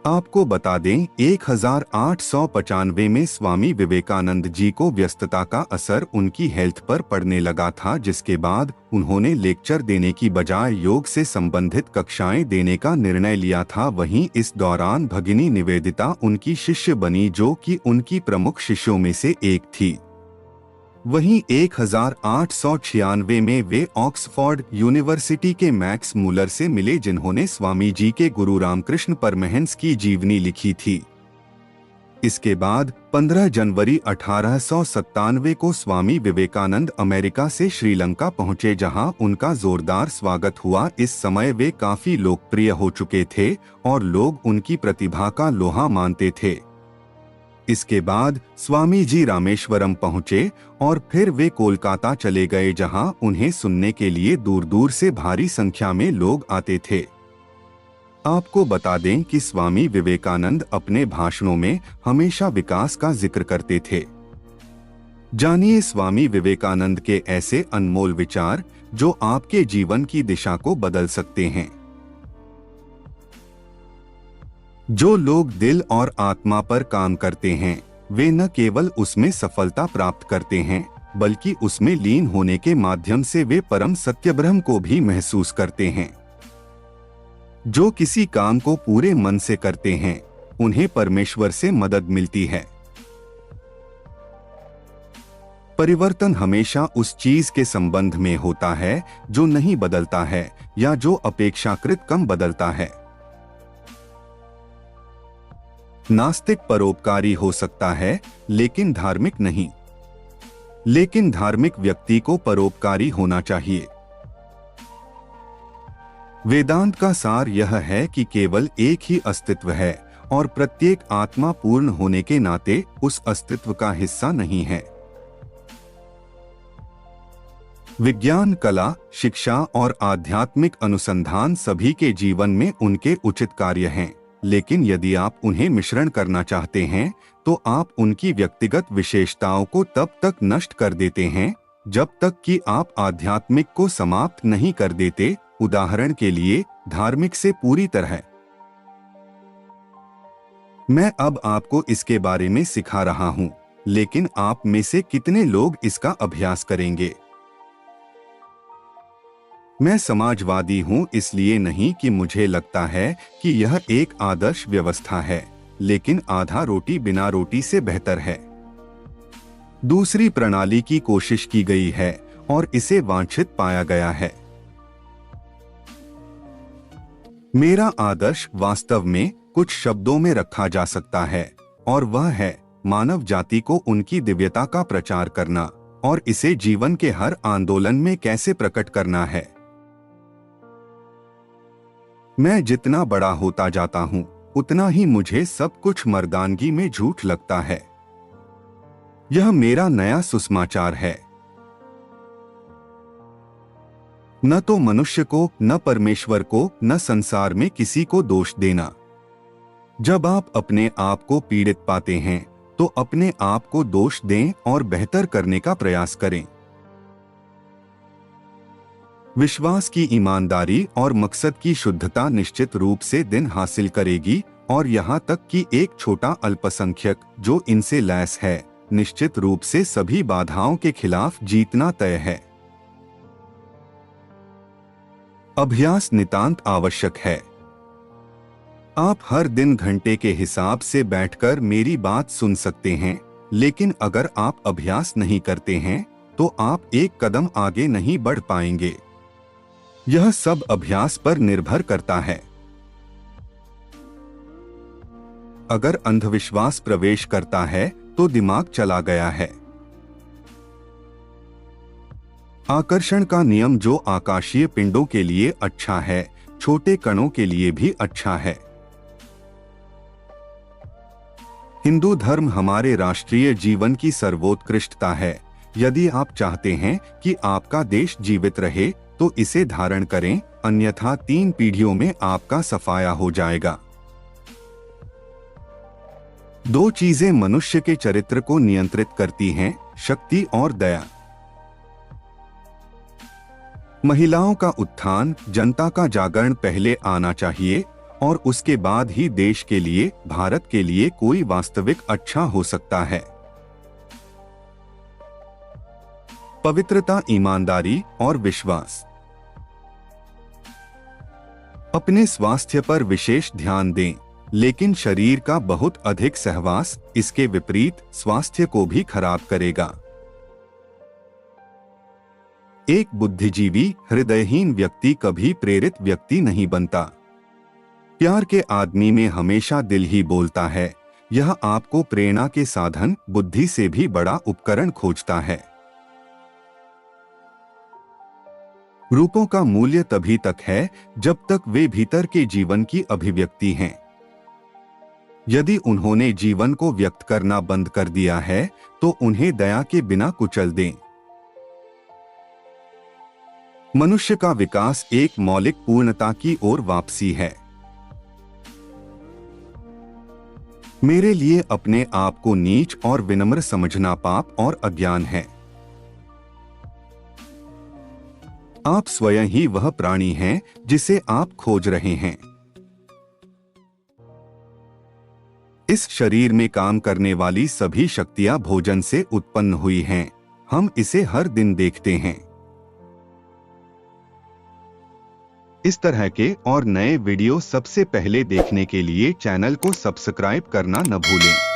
आपको बता दें 1895 में स्वामी विवेकानंद जी को व्यस्तता का असर उनकी हेल्थ पर पड़ने लगा था, जिसके बाद उन्होंने लेक्चर देने की बजाय योग से संबंधित कक्षाएं देने का निर्णय लिया था। वहीं इस दौरान भगिनी निवेदिता उनकी शिष्य बनी, जो कि उनकी प्रमुख शिष्यों में से एक थी। वहीं 1896 में वे ऑक्सफोर्ड यूनिवर्सिटी के मैक्स मूलर से मिले, जिन्होंने स्वामी जी के गुरु रामकृष्ण परमहंस की जीवनी लिखी थी। इसके बाद 15 जनवरी 1897 को स्वामी विवेकानंद अमेरिका से श्रीलंका पहुंचे, जहां उनका जोरदार स्वागत हुआ। इस समय वे काफी लोकप्रिय हो चुके थे और लोग उनकी प्रतिभा का लोहा मानते थे। इसके बाद स्वामी जी रामेश्वरम पहुंचे और फिर वे कोलकाता चले गए, जहां उन्हें सुनने के लिए दूर दूर से भारी संख्या में लोग आते थे। आपको बता दें कि स्वामी विवेकानंद अपने भाषणों में हमेशा विकास का जिक्र करते थे। जानिए स्वामी विवेकानंद के ऐसे अनमोल विचार जो आपके जीवन की दिशा को बदल सकते हैं। जो लोग दिल और आत्मा पर काम करते हैं, वे न केवल उसमें सफलता प्राप्त करते हैं, बल्कि उसमें लीन होने के माध्यम से वे परम सत्य ब्रह्म को भी महसूस करते हैं। जो किसी काम को पूरे मन से करते हैं, उन्हें परमेश्वर से मदद मिलती है। परिवर्तन हमेशा उस चीज के संबंध में होता है जो नहीं बदलता है या जो अपेक्षाकृत कम बदलता है। नास्तिक परोपकारी हो सकता है, लेकिन धार्मिक नहीं। लेकिन धार्मिक व्यक्ति को परोपकारी होना चाहिए। वेदांत का सार यह है कि केवल एक ही अस्तित्व है और प्रत्येक आत्मा पूर्ण होने के नाते उस अस्तित्व का हिस्सा नहीं है। विज्ञान, कला, शिक्षा और आध्यात्मिक अनुसंधान सभी के जीवन में उनके उचित कार्य हैं, लेकिन यदि आप उन्हें मिश्रण करना चाहते हैं तो आप उनकी व्यक्तिगत विशेषताओं को तब तक नष्ट कर देते हैं जब तक कि आप आध्यात्मिक को समाप्त नहीं कर देते। उदाहरण के लिए, धार्मिक से पूरी तरह। मैं अब आपको इसके बारे में सिखा रहा हूं, लेकिन आप में से कितने लोग इसका अभ्यास करेंगे? मैं समाजवादी हूं इसलिए नहीं कि मुझे लगता है कि यह एक आदर्श व्यवस्था है, लेकिन आधा रोटी बिना रोटी से बेहतर है। दूसरी प्रणाली की कोशिश की गई है और इसे वांछित पाया गया है। मेरा आदर्श वास्तव में कुछ शब्दों में रखा जा सकता है, और वह है मानव जाति को उनकी दिव्यता का प्रचार करना और इसे जीवन के हर आंदोलन में कैसे प्रकट करना है। मैं जितना बड़ा होता जाता हूं, उतना ही मुझे सब कुछ मर्दानगी में झूठ लगता है। यह मेरा नया सुसमाचार है। न तो मनुष्य को, न परमेश्वर को, न संसार में किसी को दोष देना। जब आप अपने आप को पीड़ित पाते हैं, तो अपने आप को दोष दें और बेहतर करने का प्रयास करें। विश्वास की ईमानदारी और मकसद की शुद्धता निश्चित रूप से दिन हासिल करेगी, और यहाँ तक कि एक छोटा अल्पसंख्यक जो इनसे लैस है, निश्चित रूप से सभी बाधाओं के खिलाफ जीतना तय है। अभ्यास नितांत आवश्यक है। आप हर दिन घंटे के हिसाब से बैठकर मेरी बात सुन सकते हैं, लेकिन अगर आप अभ्यास नहीं करते हैं, तो आप एक कदम आगे नहीं बढ़ पाएंगे। यह सब अभ्यास पर निर्भर करता है। अगर अंधविश्वास प्रवेश करता है तो दिमाग चला गया है। आकर्षण का नियम जो आकाशीय पिंडों के लिए अच्छा है, छोटे कणों के लिए भी अच्छा है। हिंदू धर्म हमारे राष्ट्रीय जीवन की सर्वोत्कृष्टता है। यदि आप चाहते हैं कि आपका देश जीवित रहे, तो इसे धारण करें, अन्यथा 3 पीढ़ियों में आपका सफाया हो जाएगा। 2 चीजें मनुष्य के चरित्र को नियंत्रित करती हैं, शक्ति और दया। महिलाओं का उत्थान, जनता का जागरण पहले आना चाहिए, और उसके बाद ही देश के लिए, भारत के लिए कोई वास्तविक अच्छा हो सकता है। पवित्रता, ईमानदारी और विश्वास। अपने स्वास्थ्य पर विशेष ध्यान दें, लेकिन शरीर का बहुत अधिक सहवास इसके विपरीत स्वास्थ्य को भी खराब करेगा। एक बुद्धिजीवी, हृदयहीन व्यक्ति कभी प्रेरित व्यक्ति नहीं बनता। प्यार के आदमी में हमेशा दिल ही बोलता है। यह आपको प्रेरणा के साधन, बुद्धि से भी बड़ा उपकरण खोजता है। रूपों का मूल्य तभी तक है जब तक वे भीतर के जीवन की अभिव्यक्ति हैं। यदि उन्होंने जीवन को व्यक्त करना बंद कर दिया है तो उन्हें दया के बिना कुचल दें। मनुष्य का विकास एक मौलिक पूर्णता की ओर वापसी है। मेरे लिए अपने आप को नीच और विनम्र समझना पाप और अज्ञान है। आप स्वयं ही वह प्राणी हैं जिसे आप खोज रहे हैं। इस शरीर में काम करने वाली सभी शक्तियां भोजन से उत्पन्न हुई हैं। हम इसे हर दिन देखते हैं। इस तरह के और नए वीडियो सबसे पहले देखने के लिए चैनल को सब्सक्राइब करना न भूलें।